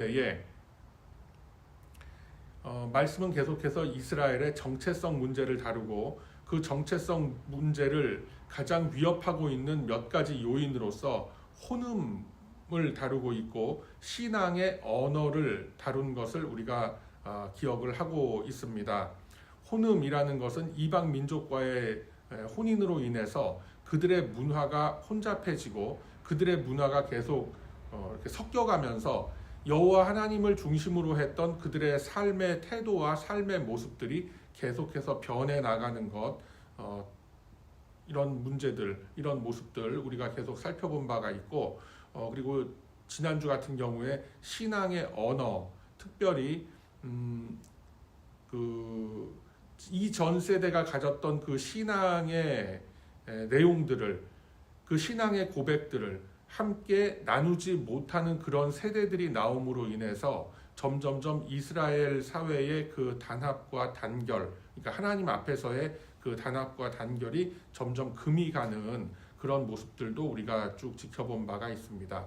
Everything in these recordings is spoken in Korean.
때에 말씀은 계속해서 이스라엘의 정체성 문제를 다루고 그 정체성 문제를 가장 위협하고 있는 몇 가지 요인으로서 혼음을 다루고 있고 신앙의 언어를 다룬 것을 우리가 기억을 하고 있습니다. 혼음이라는 것은 이방 민족과의 혼인으로 인해서 그들의 문화가 혼잡해지고 그들의 문화가 계속 이렇게 섞여가면서 여호와 하나님을 중심으로 했던 그들의 삶의 태도와 삶의 모습들이 계속해서 변해 나가는 것, 이런 문제들, 이런 모습들 우리가 계속 살펴본 바가 있고, 그리고 지난주 같은 경우에 신앙의 언어, 특별히 이전 세대가 가졌던 그 신앙의 내용들을, 그 신앙의 고백들을 함께 나누지 못하는 그런 세대들이 나옴으로 인해서 점점점 이스라엘 사회의 그 단합과 단결, 그러니까 하나님 앞에서의 그 단합과 단결이 점점 금이 가는 그런 모습들도 우리가 쭉 지켜본 바가 있습니다.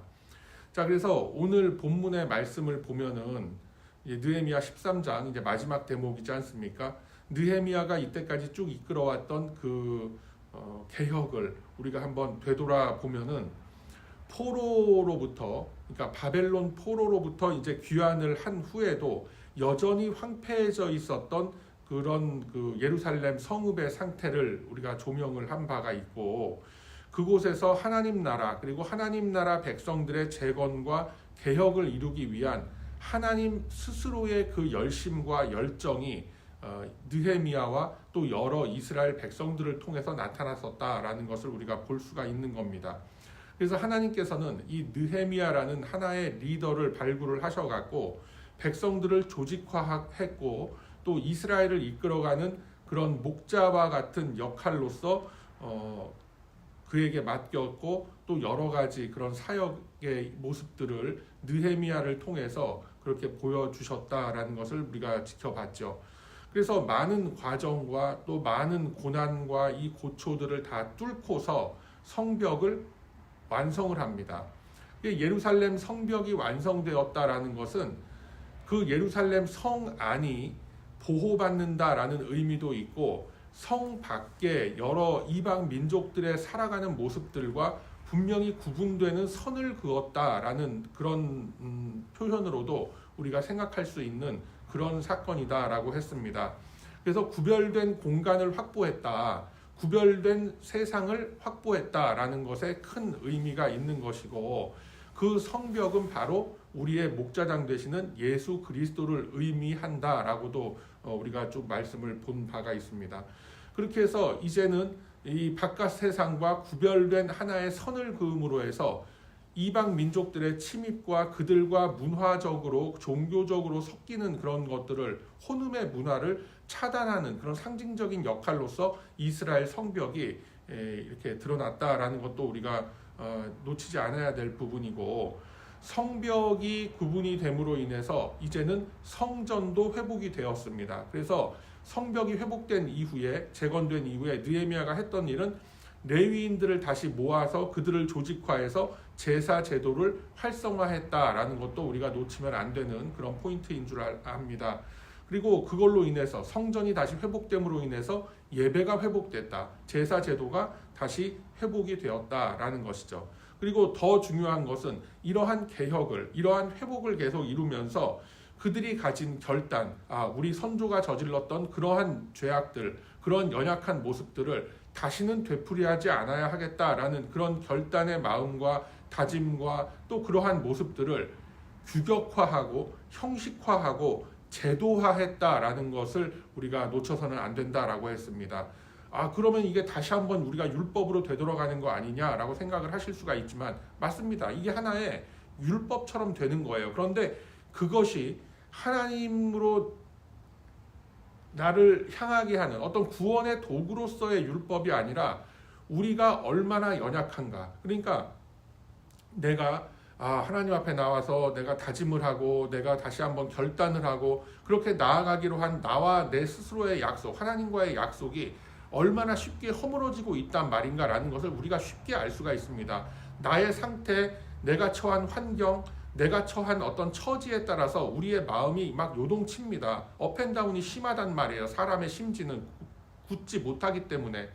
자, 그래서 오늘 본문의 말씀을 보면은 느헤미야 13장 이제 마지막 대목이지 않습니까? 느헤미야가 이때까지 쭉 이끌어왔던 그 개혁을 우리가 한번 되돌아 보면은 포로로부터, 그러니까 바벨론 포로로부터 이제 귀환을 한 후에도 여전히 황폐해져 있었던 그런 그 예루살렘 성읍의 상태를 우리가 조명을 한 바가 있고, 그곳에서 하나님 나라 그리고 하나님 나라 백성들의 재건과 개혁을 이루기 위한 하나님 스스로의 그 열심과 열정이 느헤미야와 또 여러 이스라엘 백성들을 통해서 나타났었다라는 것을 우리가 볼 수가 있는 겁니다. 그래서 하나님께서는 이 느헤미야라는 하나의 리더를 발굴을 하셔갖고 백성들을 조직화했고 또 이스라엘을 이끌어가는 그런 목자와 같은 역할로서 그에게 맡겼고 또 여러 가지 그런 사역의 모습들을 느헤미야를 통해서 그렇게 보여주셨다라는 것을 우리가 지켜봤죠. 그래서 많은 과정과 또 많은 고난과 이 고초들을 다 뚫고서 성벽을 완성을 합니다. 예루살렘 성벽이 완성되었다라는 것은 그 예루살렘 성 안이 보호받는다라는 의미도 있고 성 밖에 여러 이방 민족들의 살아가는 모습들과 분명히 구분되는 선을 그었다라는 그런 표현으로도 우리가 생각할 수 있는 그런 사건이다라고 했습니다. 그래서 구별된 공간을 확보했다. 구별된 세상을 확보했다라는 것에 큰 의미가 있는 것이고 그 성벽은 바로 우리의 목자장 되시는 예수 그리스도를 의미한다라고도 우리가 좀 말씀을 본 바가 있습니다. 그렇게 해서 이제는 이 바깥 세상과 구별된 하나의 선을 그음으로 해서 이방 민족들의 침입과 그들과 문화적으로 종교적으로 섞이는 그런 것들을 혼음의 문화를 차단하는 그런 상징적인 역할로서 이스라엘 성벽이 이렇게 드러났다라는 것도 우리가 놓치지 않아야 될 부분이고 성벽이 구분이 됨으로 인해서 이제는 성전도 회복이 되었습니다. 그래서 성벽이 회복된 이후에 재건된 이후에 느헤미야가 했던 일은 레위인들을 다시 모아서 그들을 조직화해서 제사 제도를 활성화했다라는 것도 우리가 놓치면 안 되는 그런 포인트인 줄 압니다. 그리고 그걸로 인해서 성전이 다시 회복됨으로 인해서 예배가 회복됐다. 제사 제도가 다시 회복이 되었다라는 것이죠. 그리고 더 중요한 것은 이러한 개혁을, 이러한 회복을 계속 이루면서 그들이 가진 결단, 우리 선조가 저질렀던 그러한 죄악들, 그런 연약한 모습들을 다시는 되풀이하지 않아야 하겠다라는 그런 결단의 마음과 다짐과 또 그러한 모습들을 규격화하고 형식화하고 제도화했다라는 것을 우리가 놓쳐서는 안 된다라고 했습니다. 그러면 이게 다시 한번 우리가 율법으로 되돌아가는 거 아니냐라고 생각을 하실 수가 있지만 맞습니다. 이게 하나의 율법처럼 되는 거예요. 그런데 그것이 하나님으로 나를 향하게 하는 어떤 구원의 도구로서의 율법이 아니라 우리가 얼마나 연약한가. 그러니까 내가 하나님 앞에 나와서 내가 다짐을 하고 내가 다시 한번 결단을 하고 그렇게 나아가기로 한 나와 내 스스로의 약속, 하나님과의 약속이 얼마나 쉽게 허물어지고 있단 말인가라는 것을 우리가 쉽게 알 수가 있습니다. 나의 상태, 내가 처한 환경, 내가 처한 어떤 처지에 따라서 우리의 마음이 막 요동칩니다. 업앤다운이 심하단 말이에요. 사람의 심지는 굳지 못하기 때문에.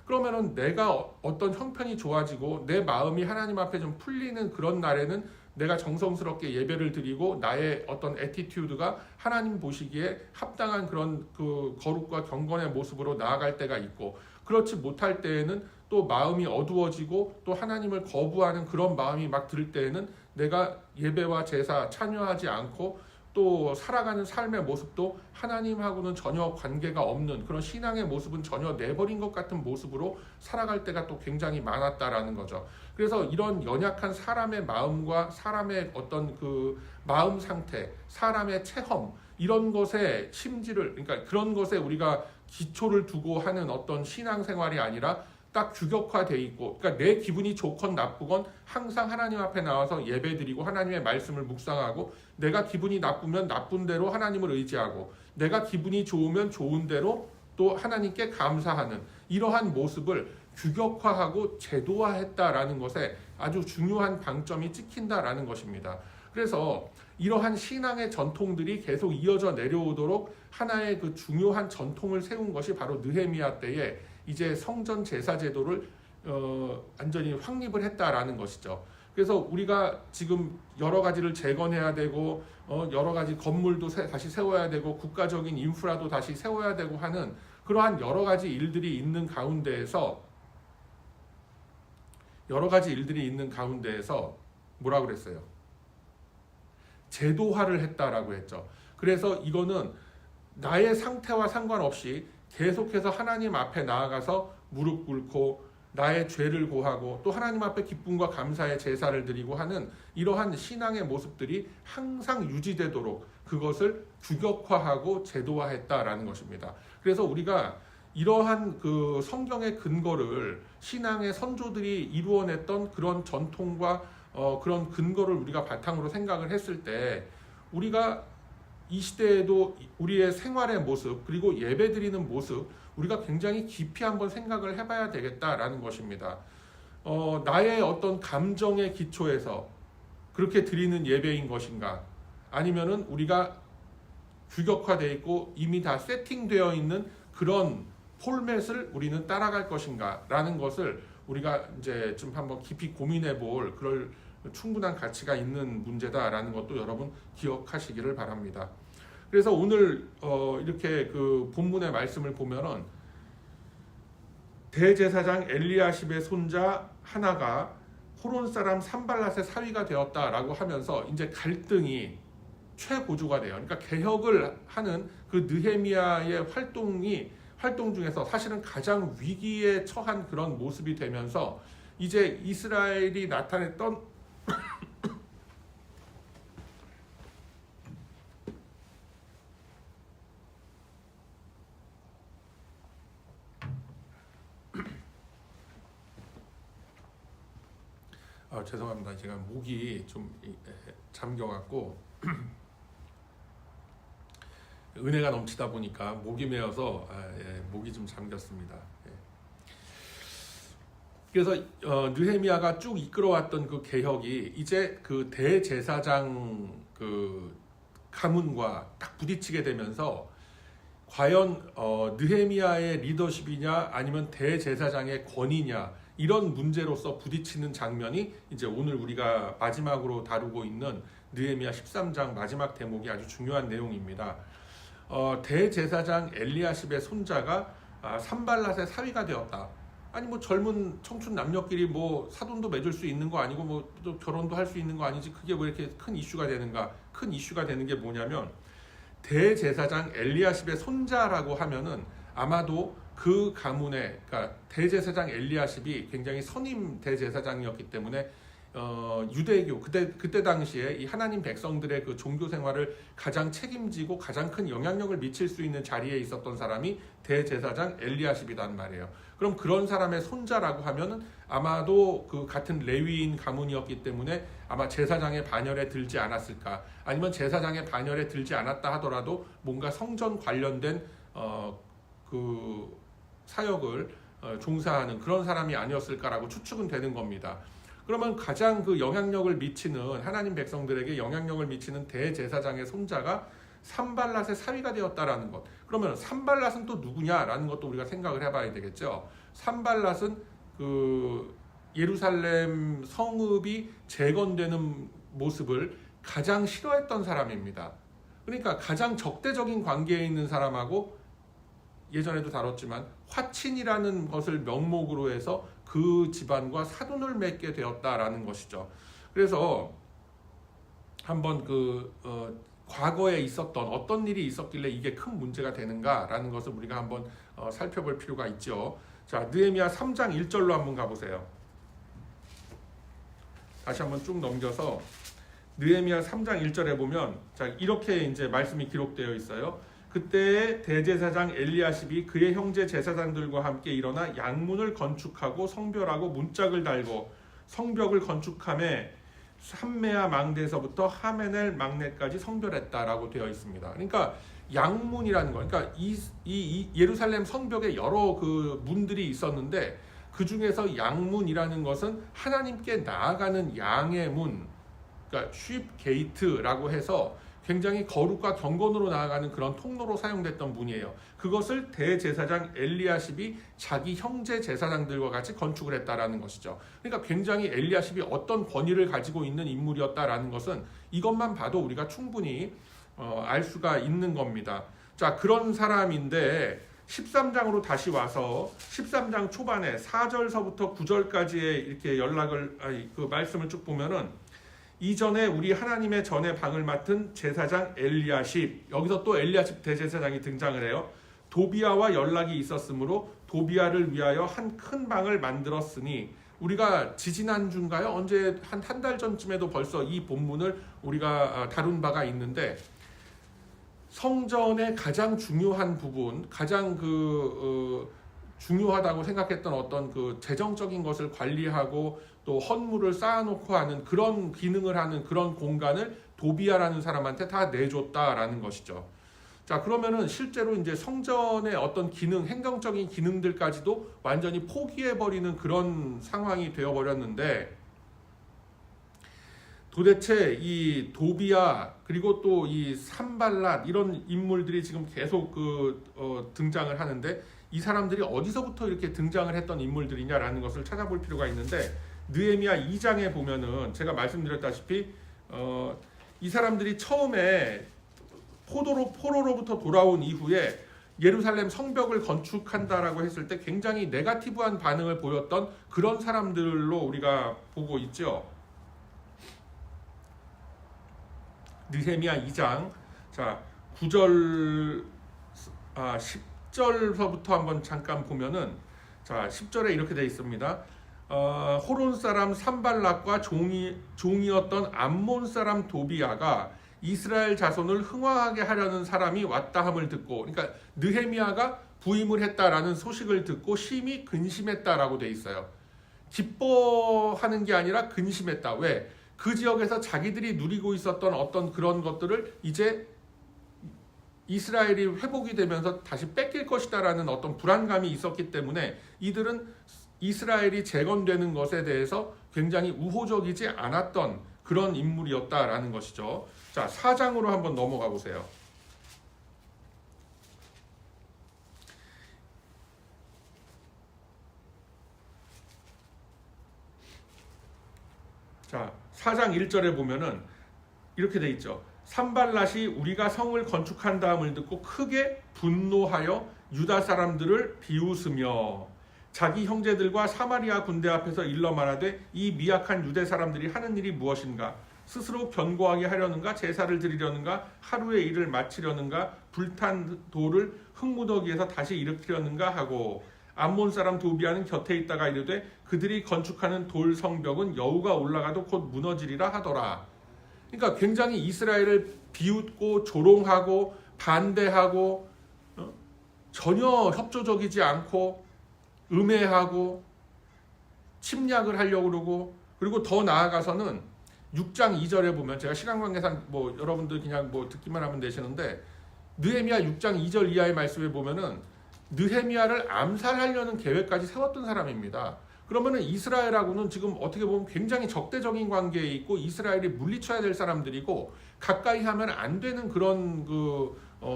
그러면은 내가 어떤 형편이 좋아지고 내 마음이 하나님 앞에 좀 풀리는 그런 날에는 내가 정성스럽게 예배를 드리고 나의 어떤 애티튜드가 하나님 보시기에 합당한 그런 그 거룩과 경건의 모습으로 나아갈 때가 있고, 그렇지 못할 때에는 또 마음이 어두워지고 또 하나님을 거부하는 그런 마음이 막 들 때에는 내가 예배와 제사 참여하지 않고 또 살아가는 삶의 모습도 하나님하고는 전혀 관계가 없는 그런 신앙의 모습은 전혀 내버린 것 같은 모습으로 살아갈 때가 또 굉장히 많았다라는 거죠. 그래서 이런 연약한 사람의 마음과 사람의 어떤 그 마음 상태, 사람의 체험, 이런 것에 심지를, 그러니까 그런 것에 우리가 기초를 두고 하는 어떤 신앙생활이 아니라 딱 규격화돼 있고, 그러니까 내 기분이 좋건 나쁘건 항상 하나님 앞에 나와서 예배드리고 하나님의 말씀을 묵상하고, 내가 기분이 나쁘면 나쁜 대로 하나님을 의지하고, 내가 기분이 좋으면 좋은 대로 또 하나님께 감사하는 이러한 모습을 규격화하고 제도화했다라는 것에 아주 중요한 방점이 찍힌다라는 것입니다. 그래서 이러한 신앙의 전통들이 계속 이어져 내려오도록 하나의 그 중요한 전통을 세운 것이 바로 느헤미야 때에 이제 성전 제사 제도를 완전히 확립을 했다라는 것이죠. 그래서 우리가 지금 여러 가지를 재건해야 되고 여러 가지 건물도 다시 세워야 되고 국가적인 인프라도 다시 세워야 되고 하는 그러한 여러 가지 일들이 있는 가운데에서 뭐라 그랬어요? 제도화를 했다라고 했죠. 그래서 이거는 나의 상태와 상관없이 계속해서 하나님 앞에 나아가서 무릎 꿇고 나의 죄를 고하고 또 하나님 앞에 기쁨과 감사의 제사를 드리고 하는 이러한 신앙의 모습들이 항상 유지되도록 그것을 규격화하고 제도화했다라는 것입니다. 그래서 우리가 이러한 그 성경의 근거를 신앙의 선조들이 이루어냈던 그런 전통과 그런 근거를 우리가 바탕으로 생각을 했을 때 우리가 이 시대에도 우리의 생활의 모습 그리고 예배드리는 모습 우리가 굉장히 깊이 한번 생각을 해봐야 되겠다라는 것입니다. 나의 어떤 감정의 기초에서 그렇게 드리는 예배인 것인가, 아니면은 우리가 규격화되어 있고 이미 다 세팅되어 있는 그런 포맷을 우리는 따라갈 것인가 라는 것을 우리가 이제 좀 한번 깊이 고민해 볼 그럴 충분한 가치가 있는 문제다라는 것도 여러분 기억하시기를 바랍니다. 그래서 오늘 이렇게 그 본문의 말씀을 보면은 대제사장 엘리야십의 손자 하나가 호론 사람 산발랏의 사위가 되었다라고 하면서 이제 갈등이 최고조가 돼요. 그러니까 개혁을 하는 그 느헤미야의 활동 중에서 사실은 가장 위기에 처한 그런 모습이 되면서 이제 이스라엘이 나타냈던 죄송합니다. 제가 목이 좀 잠겨갖고 은혜가 넘치다 보니까 목이 메어서 목이 좀 잠겼습니다. 그래서 느헤미야가 쭉 이끌어왔던 그 개혁이 이제 그 대제사장 그 가문과 딱 부딪히게 되면서 과연 느헤미야의 리더십이냐 아니면 대제사장의 권위냐 이런 문제로서 부딪히는 장면이 이제 오늘 우리가 마지막으로 다루고 있는 느헤미야 13장 마지막 대목이 아주 중요한 내용입니다. 대제사장 엘리야십의 손자가 산발랏의 사위가 되었다. 아니 뭐 젊은 청춘 남녀끼리 뭐 사돈도 맺을 수 있는 거 아니고 뭐 또 결혼도 할 수 있는 거 아니지 그게 왜 이렇게 큰 이슈가 되는가? 큰 이슈가 되는 게 뭐냐면 대제사장 엘리야십의 손자라고 하면은 아마도 그 가문의 그러니까 대제사장 엘리야십이 굉장히 선임 대제사장이었기 때문에 유대교 그때 당시에 이 하나님 백성들의 그 종교 생활을 가장 책임지고 가장 큰 영향력을 미칠 수 있는 자리에 있었던 사람이 대제사장 엘리야십이란 말이에요. 그럼 그런 사람의 손자라고 하면은 아마도 그 같은 레위인 가문이었기 때문에 아마 제사장의 반열에 들지 않았을까, 아니면 제사장의 반열에 들지 않았다 하더라도 뭔가 성전 관련된 그 사역을 종사하는 그런 사람이 아니었을까라고 추측은 되는 겁니다. 그러면 가장 그 영향력을 미치는 하나님 백성들에게 영향력을 미치는 대제사장의 손자가 산발랏의 사위가 되었다라는 것. 그러면 산발랏은 또 누구냐라는 것도 우리가 생각을 해봐야 되겠죠. 산발랏은 그 예루살렘 성읍이 재건되는 모습을 가장 싫어했던 사람입니다. 그러니까 가장 적대적인 관계에 있는 사람하고 예전에도 다뤘지만 화친이라는 것을 명목으로 해서 그 집안과 사돈을 맺게 되었다라는 것이죠. 그래서 한번 과거에 있었던 어떤 일이 있었길래 이게 큰 문제가 되는가라는 것을 우리가 한번 살펴볼 필요가 있죠. 자, 느헤미야 3장 1절로 한번 가보세요. 다시 한번 쭉 넘겨서 느헤미야 3장 1절에 보면 자, 이렇게 이제 말씀이 기록되어 있어요. 그때 대제사장 엘리야십이 그의 형제 제사장들과 함께 일어나 양문을 건축하고 성별하고 문짝을 달고 성벽을 건축함에 삼메아 망대에서부터 하메넬 망대까지 성별했다라고 되어 있습니다. 그러니까 양문이라는 거, 그러니까 이 예루살렘 성벽에 여러 그 문들이 있었는데 그 중에서 양문이라는 것은 하나님께 나아가는 양의 문, 그러니까 sheep gate라고 해서 굉장히 거룩과 경건으로 나아가는 그런 통로로 사용됐던 문이에요. 그것을 대제사장 엘리야십이 자기 형제 제사장들과 같이 건축을 했다라는 것이죠. 그러니까 굉장히 엘리야십이 어떤 권위를 가지고 있는 인물이었다라는 것은 이것만 봐도 우리가 충분히 알 수가 있는 겁니다. 자, 그런 사람인데 13장으로 다시 와서 13장 초반에 4절서부터 9절까지의 이렇게 그 말씀을 쭉 보면은 이전에 우리 하나님의 전에 방을 맡은 제사장 엘리야십, 여기서 또 엘리야십 대제사장이 등장을 해요. 도비아와 연락이 있었으므로 도비아를 위하여 한 큰 방을 만들었으니, 우리가 지지난주인가요? 언제 한 달 전쯤에도 벌써 이 본문을 우리가 다룬 바가 있는데, 성전의 가장 중요한 부분, 가장 중요하다고 생각했던 어떤 그 재정적인 것을 관리하고 또 헌물을 쌓아놓고 하는 그런 기능을 하는 그런 공간을 도비아라는 사람한테 다 내줬다라는 것이죠. 자, 그러면은 실제로 이제 성전의 어떤 기능, 행정적인 기능들까지도 완전히 포기해버리는 그런 상황이 되어버렸는데, 도대체 이 도비아 그리고 또 이 산발랏 이런 인물들이 지금 계속 등장을 하는데, 이 사람들이 어디서부터 이렇게 등장을 했던 인물들이냐라는 것을 찾아볼 필요가 있는데, 느헤미야 2장에 보면은 제가 말씀드렸다시피 이 사람들이 처음에 포로로부터 돌아온 이후에 예루살렘 성벽을 건축한다라고 했을 때 굉장히 네거티브한 반응을 보였던 그런 사람들로 우리가 보고 있죠. 느헤미야 2장 자 10절서부터 한번 잠깐 보면은 자 10절에 이렇게 되어 있습니다. 호론 사람 산발랏과 종이었던 암몬 사람 도비아가 이스라엘 자손을 흥왕하게 하려는 사람이 왔다 함을 듣고, 그러니까 느헤미야가 부임을 했다라는 소식을 듣고 심히 근심했다라고 돼 있어요. 기뻐하는 게 아니라 근심했다. 왜? 그 지역에서 자기들이 누리고 있었던 어떤 그런 것들을 이제 이스라엘이 회복이 되면서 다시 뺏길 것이다라는 어떤 불안감이 있었기 때문에 이들은 이스라엘이 재건되는 것에 대해서 굉장히 우호적이지 않았던 그런 인물이었다라는 것이죠. 자, 4장으로 한번 넘어가 보세요. 자, 4장 1절에 보면은 이렇게 돼 있죠. 산발랏이 우리가 성을 건축한 다음을 듣고 크게 분노하여 유다 사람들을 비웃으며 자기 형제들과 사마리아 군대 앞에서 일러 말하되 이 미약한 유대 사람들이 하는 일이 무엇인가? 스스로 견고하게 하려는가? 제사를 드리려는가? 하루의 일을 마치려는가? 불탄 돌을 흙무더기에서 다시 일으키려는가 하고, 암몬 사람 도비아는 곁에 있다가 이르되 그들이 건축하는 돌 성벽은 여우가 올라가도 곧 무너지리라 하더라. 그러니까 굉장히 이스라엘을 비웃고 조롱하고 반대하고 전혀 협조적이지 않고 음해하고 침략을 하려고 그러고, 그리고 더 나아가서는 6장 2절에 보면, 제가 시간 관계상 여러분들 그냥 듣기만 하면 되시는데, 느헤미야 6장 2절 이하의 말씀에 보면은 느헤미야를 암살하려는 계획까지 세웠던 사람입니다. 그러면은 이스라엘하고는 지금 어떻게 보면 굉장히 적대적인 관계에 있고 이스라엘이 물리쳐야 될 사람들이고 가까이 하면 안 되는 그런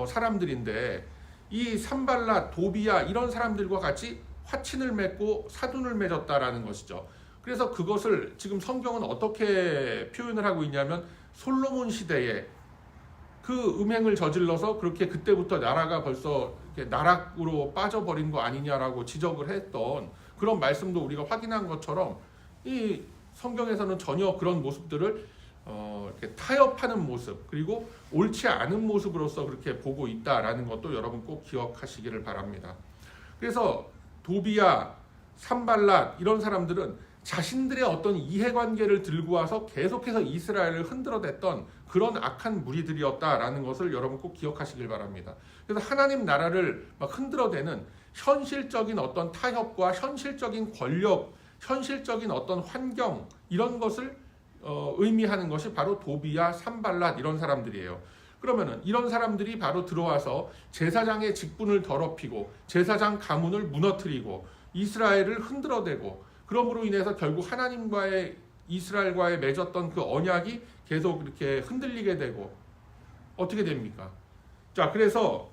사람들인데 이 산발랏, 도비야 이런 사람들과 같이 화친을 맺고 사돈을 맺었다라는 것이죠. 그래서 그것을 지금 성경은 어떻게 표현을 하고 있냐면 솔로몬 시대에 그 음행을 저질러서 그렇게 그때부터 나라가 벌써 이렇게 나락으로 빠져버린 거 아니냐라고 지적을 했던 그런 말씀도 우리가 확인한 것처럼 이 성경에서는 전혀 그런 모습들을 이렇게 타협하는 모습 그리고 옳지 않은 모습으로서 그렇게 보고 있다라는 것도 여러분 꼭 기억하시기를 바랍니다. 그래서 도비야, 산발랏 이런 사람들은 자신들의 어떤 이해관계를 들고 와서 계속해서 이스라엘을 흔들어댔던 그런 악한 무리들이었다라는 것을 여러분 꼭 기억하시길 바랍니다. 그래서 하나님 나라를 막 흔들어대는 현실적인 어떤 타협과 현실적인 권력, 현실적인 어떤 환경 이런 것을 의미하는 것이 바로 도비야, 산발랏 이런 사람들이에요. 그러면은 이런 사람들이 바로 들어와서 제사장의 직분을 더럽히고 제사장 가문을 무너뜨리고 이스라엘을 흔들어대고 그러므로 인해서 결국 하나님과의 이스라엘과의 맺었던 그 언약이 계속 이렇게 흔들리게 되고 어떻게 됩니까? 자, 그래서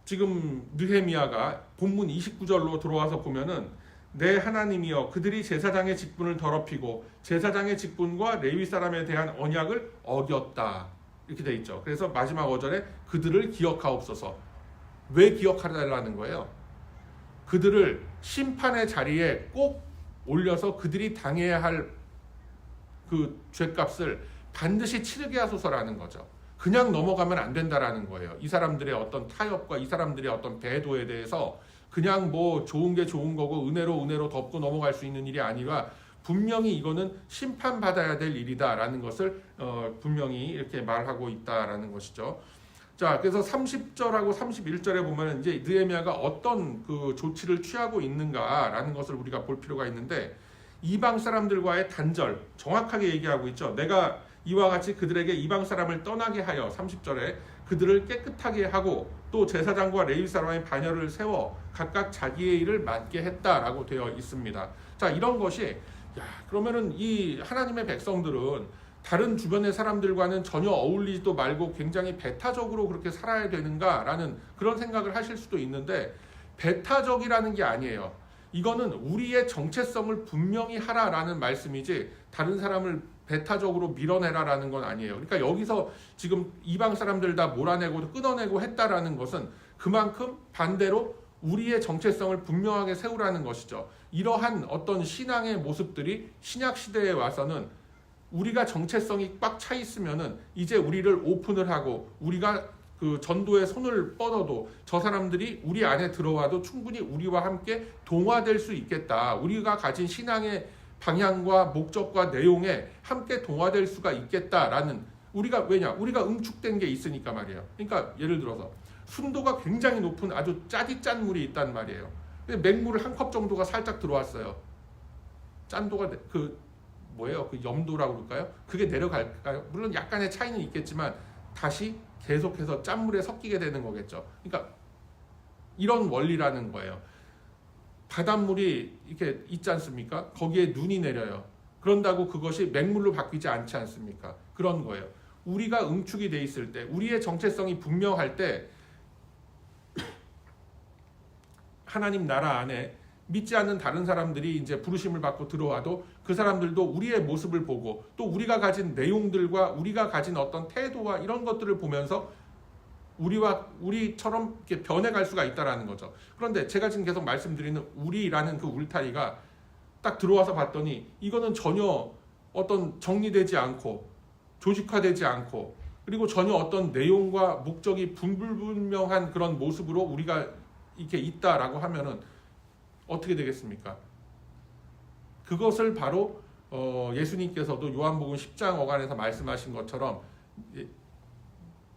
지금 느헤미야가 본문 29절로 들어와서 보면은 내 하나님이여 그들이 제사장의 직분을 더럽히고 제사장의 직분과 레위 사람에 대한 언약을 어겼다 이렇게 돼 있죠. 그래서 마지막 어절에 그들을 기억하옵소서. 왜 기억하라는 거예요? 그들을 심판의 자리에 꼭 올려서 그들이 당해야 할 그 죄값을 반드시 치르게 하소서라는 거죠. 그냥 넘어가면 안 된다라는 거예요. 이 사람들의 어떤 타협과 이 사람들의 어떤 배도에 대해서 그냥 뭐 좋은 게 좋은 거고 은혜로 덮고 넘어갈 수 있는 일이 아니라 분명히 이거는 심판받아야 될 일이다라는 것을 분명히 이렇게 말하고 있다라는 것이죠. 자, 그래서 30절하고 31절에 보면 이제 느헤미야가 어떤 그 조치를 취하고 있는가라는 것을 우리가 볼 필요가 있는데 이방 사람들과의 단절 정확하게 얘기하고 있죠. 내가 이와 같이 그들에게 이방 사람을 떠나게 하여 30절에 그들을 깨끗하게 하고 또 제사장과 레위 사람의 반열을 세워 각각 자기의 일을 맡게 했다라고 되어 있습니다. 자, 이런 것이 그러면은 이 하나님의 백성들은 다른 주변의 사람들과는 전혀 어울리지도 말고 굉장히 배타적으로 그렇게 살아야 되는가라는 그런 생각을 하실 수도 있는데 배타적이라는 게 아니에요. 이거는 우리의 정체성을 분명히 하라라는 말씀이지 다른 사람을 배타적으로 밀어내라라는 건 아니에요. 그러니까 여기서 지금 이방 사람들 다 몰아내고 끊어내고 했다라는 것은 그만큼 반대로 우리의 정체성을 분명하게 세우라는 것이죠. 이러한 어떤 신앙의 모습들이 신약 시대에 와서는 우리가 정체성이 꽉 차 있으면은 이제 우리를 오픈을 하고 우리가 그 전도에 손을 뻗어도 저 사람들이 우리 안에 들어와도 충분히 우리와 함께 동화될 수 있겠다. 우리가 가진 신앙의 방향과 목적과 내용에 함께 동화될 수가 있겠다라는 우리가 응축된 게 있으니까 말이에요. 그러니까 예를 들어서 순도가 굉장히 높은 아주 짜디 물이 있단 말이에요. 근데 맹물을 한 컵 정도가 살짝 들어왔어요. 짠도가 그 염도라고 그럴까요? 그게 내려갈까요? 물론 약간의 차이는 있겠지만 다시 계속해서 짠물에 섞이게 되는 거겠죠. 그러니까 이런 원리라는 거예요. 바닷물이 이렇게 있지 않습니까? 거기에 눈이 내려요. 그런다고 그것이 맹물로 바뀌지 않지 않습니까? 그런 거예요. 우리가 응축이 돼 있을 때, 우리의 정체성이 분명할 때 하나님 나라 안에 믿지 않는 다른 사람들이 이제 부르심을 받고 들어와도 그 사람들도 우리의 모습을 보고 또 우리가 가진 내용들과 우리가 가진 어떤 태도와 이런 것들을 보면서 우리처럼 이렇게 변해갈 수가 있다라는 거죠. 그런데 제가 지금 계속 말씀드리는 우리라는 그 울타리가 딱 들어와서 봤더니 이거는 전혀 어떤 정리되지 않고 조직화되지 않고 그리고 전혀 어떤 내용과 목적이 불분명한 그런 모습으로 우리가 이렇게 있다라고 하면은 어떻게 되겠습니까? 그것을 바로 예수님께서도 요한복음 10장 어간에서 말씀하신 것처럼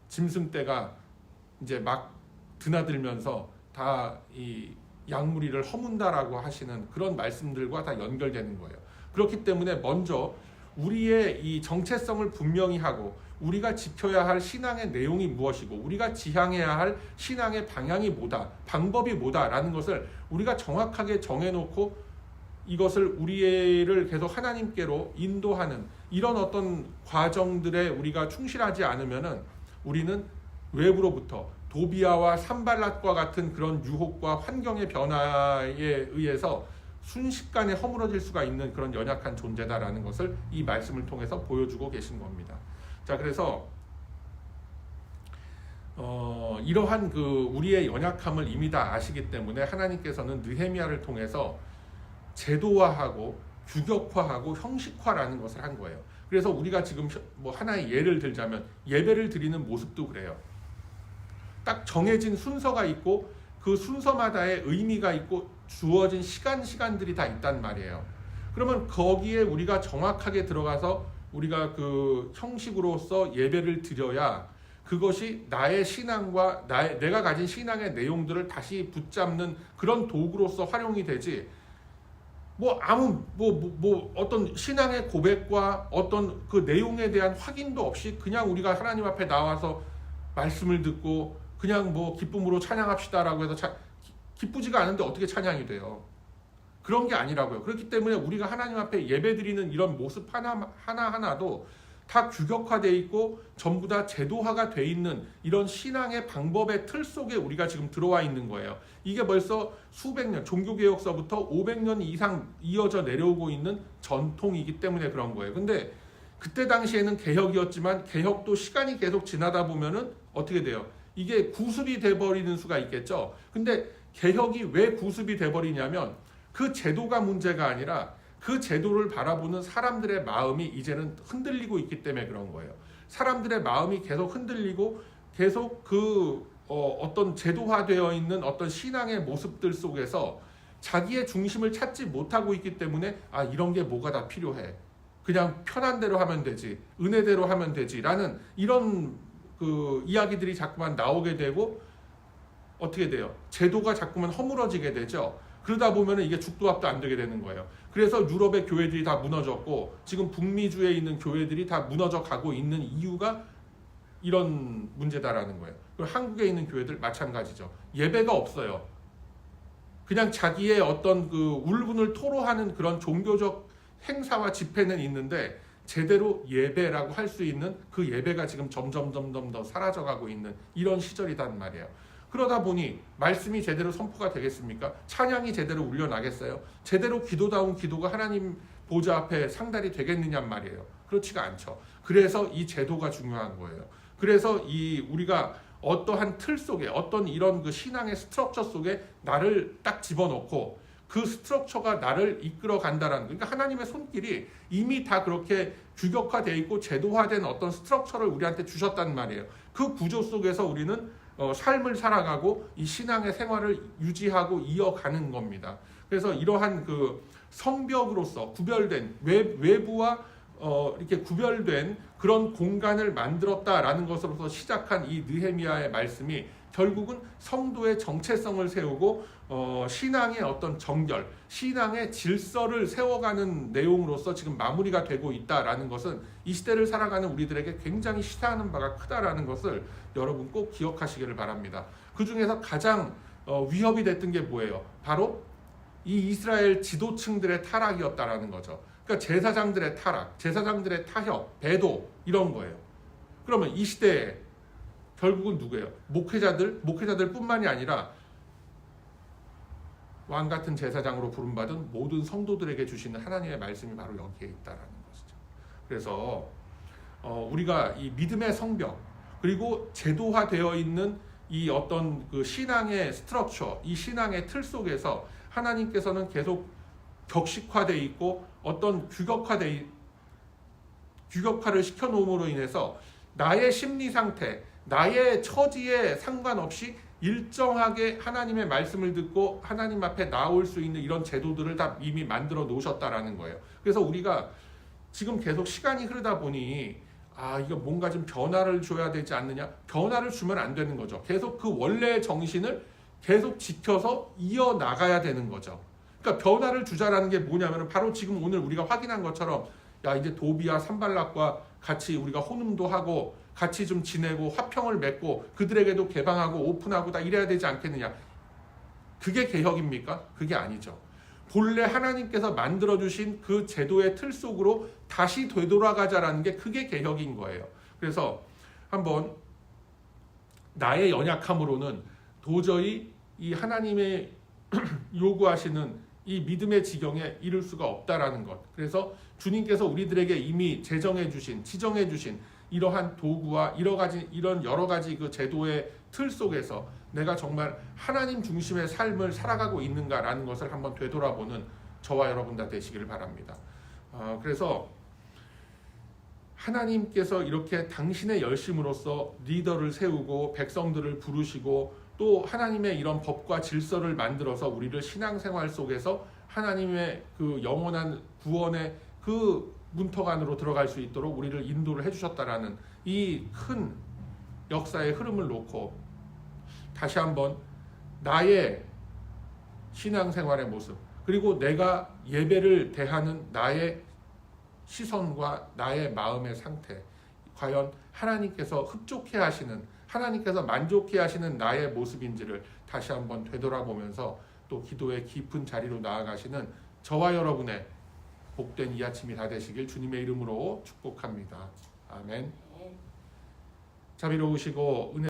짐승떼가 이제 막 드나들면서 다 이 양무리를 허문다라고 하시는 그런 말씀들과 다 연결되는 거예요. 그렇기 때문에 먼저 우리의 이 정체성을 분명히 하고 우리가 지켜야 할 신앙의 내용이 무엇이고 우리가 지향해야 할 신앙의 방향이 뭐다, 방법이 뭐다라는 것을 우리가 정확하게 정해놓고 이것을 우리를 계속 하나님께로 인도하는 이런 어떤 과정들에 우리가 충실하지 않으면은 우리는 외부로부터 도비아와 산발랏과 같은 그런 유혹과 환경의 변화에 의해서 순식간에 허물어질 수가 있는 그런 연약한 존재다라는 것을 이 말씀을 통해서 보여주고 계신 겁니다. 자, 그래서 이러한 그 우리의 연약함을 이미 다 아시기 때문에 하나님께서는 느헤미야를 통해서 제도화하고 규격화하고 형식화라는 것을 한 거예요. 그래서 우리가 지금 뭐 하나의 예를 들자면 예배를 드리는 모습도 그래요. 딱 정해진 순서가 있고 그 순서마다의 의미가 있고 주어진 시간들이 다 있단 말이에요. 그러면 거기에 우리가 정확하게 들어가서 우리가 그 형식으로서 예배를 드려야 그것이 나의 신앙과 내가 가진 신앙의 내용들을 다시 붙잡는 그런 도구로서 활용이 되지. 어떤 신앙의 고백과 어떤 그 내용에 대한 확인도 없이 그냥 우리가 하나님 앞에 나와서 말씀을 듣고 그냥 기쁨으로 찬양합시다라고 해서 기쁘지가 않은데 어떻게 찬양이 돼요? 그런 게 아니라고요. 그렇기 때문에 우리가 하나님 앞에 예배드리는 이런 모습 하나하나도 다 규격화되어 있고 전부 다 제도화가 되어 있는 이런 신앙의 방법의 틀 속에 우리가 지금 들어와 있는 거예요. 이게 벌써 수백 년, 종교개혁서부터 500년 이상 이어져 내려오고 있는 전통이기 때문에 그런 거예요. 근데 그때 당시에는 개혁이었지만 개혁도 시간이 계속 지나다 보면은 어떻게 돼요? 이게 구습이 돼버리는 수가 있겠죠. 근데 개혁이 왜 구습이 돼버리냐면 그 제도가 문제가 아니라 그 제도를 바라보는 사람들의 마음이 이제는 흔들리고 있기 때문에 그런 거예요. 사람들의 마음이 계속 흔들리고 계속 어떤 제도화되어 있는 어떤 신앙의 모습들 속에서 자기의 중심을 찾지 못하고 있기 때문에 이런 게 뭐가 다 필요해. 그냥 편한 대로 하면 되지. 은혜대로 하면 되지. 라는 이런 그 이야기들이 자꾸만 나오게 되고 어떻게 돼요? 제도가 자꾸만 허물어지게 되죠. 그러다 보면 이게 죽도 밥도 안 되게 되는 거예요. 그래서 유럽의 교회들이 다 무너졌고 지금 북미주에 있는 교회들이 다 무너져 가고 있는 이유가 이런 문제다라는 거예요. 그리고 한국에 있는 교회들 마찬가지죠. 예배가 없어요. 그냥 자기의 어떤 그 울분을 토로하는 그런 종교적 행사와 집회는 있는데 제대로 예배라고 할 수 있는 그 예배가 지금 점점 더 사라져가고 있는 이런 시절이란 말이에요. 그러다 보니 말씀이 제대로 선포가 되겠습니까? 찬양이 제대로 울려나겠어요? 제대로 기도다운 기도가 하나님 보좌 앞에 상달이 되겠느냐 말이에요. 그렇지가 않죠. 그래서 이 제도가 중요한 거예요. 그래서 우리가 어떠한 틀 속에 어떤 이런 그 신앙의 스트럭처 속에 나를 딱 집어넣고 그 스트럭처가 나를 이끌어 간다라는 거예요. 그러니까 하나님의 손길이 이미 다 그렇게 규격화되어 있고 제도화된 어떤 스트럭처를 우리한테 주셨단 말이에요. 그 구조 속에서 우리는 삶을 살아가고 이 신앙의 생활을 유지하고 이어가는 겁니다. 그래서 이러한 그 성벽으로서 구별된 외부와 이렇게 구별된 그런 공간을 만들었다라는 것으로서 시작한 이 느헤미야의 말씀이 결국은 성도의 정체성을 세우고 신앙의 어떤 정결, 신앙의 질서를 세워가는 내용으로서 지금 마무리가 되고 있다라는 것은 이 시대를 살아가는 우리들에게 굉장히 시사하는 바가 크다라는 것을 여러분 꼭 기억하시기를 바랍니다. 그 중에서 가장 위협이 됐던 게 뭐예요? 바로 이 이스라엘 지도층들의 타락이었다라는 거죠. 그러니까 제사장들의 타락, 제사장들의 타협, 배도 이런 거예요. 그러면 이 시대에 결국은 누구예요? 목회자들뿐만이 아니라 왕 같은 제사장으로 부름받은 모든 성도들에게 주시는 하나님의 말씀이 바로 여기에 있다라는 것이죠. 그래서 우리가 이 믿음의 성벽 그리고 제도화되어 있는 이 어떤 그 신앙의 스트럭처, 이 신앙의 틀 속에서 하나님께서는 계속 격식화되어 있고 어떤 규격화를 시켜놓음으로 인해서 나의 심리 상태, 나의 처지에 상관없이 일정하게 하나님의 말씀을 듣고 하나님 앞에 나올 수 있는 이런 제도들을 다 이미 만들어 놓으셨다라는 거예요. 그래서 우리가 지금 계속 시간이 흐르다 보니 이거 뭔가 좀 변화를 줘야 되지 않느냐? 변화를 주면 안 되는 거죠. 계속 그 원래의 정신을 계속 지켜서 이어나가야 되는 거죠. 그러니까 변화를 주자라는 게 뭐냐면 바로 지금 오늘 우리가 확인한 것처럼 이제 도비아 산발락과 같이 우리가 혼음도 하고 같이 좀 지내고 화평을 맺고 그들에게도 개방하고 오픈하고 다 이래야 되지 않겠느냐. 그게 개혁입니까? 그게 아니죠. 본래 하나님께서 만들어 주신 그 제도의 틀 속으로 다시 되돌아가자라는 게 그게 개혁인 거예요. 그래서 한번 나의 연약함으로는 도저히 이 하나님의 요구하시는 이 믿음의 지경에 이를 수가 없다라는 것. 그래서 주님께서 우리들에게 이미 제정해 주신, 지정해 주신 이러한 도구와 이런 여러 가지 그 제도의 틀 속에서 내가 정말 하나님 중심의 삶을 살아가고 있는가라는 것을 한번 되돌아보는 저와 여러분 다 되시기를 바랍니다. 그래서 하나님께서 이렇게 당신의 열심으로써 리더를 세우고 백성들을 부르시고 또 하나님의 이런 법과 질서를 만들어서 우리를 신앙생활 속에서 하나님의 그 영원한 구원의 그 문턱 안으로 들어갈 수 있도록 우리를 인도를 해주셨다라는 이 큰 역사의 흐름을 놓고 다시 한번 나의 신앙생활의 모습 그리고 내가 예배를 대하는 나의 시선과 나의 마음의 상태 과연 하나님께서 흡족해 하시는 하나님께서 만족해 하시는 나의 모습인지를 다시 한번 되돌아보면서 또 기도의 깊은 자리로 나아가시는 저와 여러분의 복된 이 아침이 다 되시길 주님의 이름으로 축복합니다. 아멘. 자비로우시고 은혜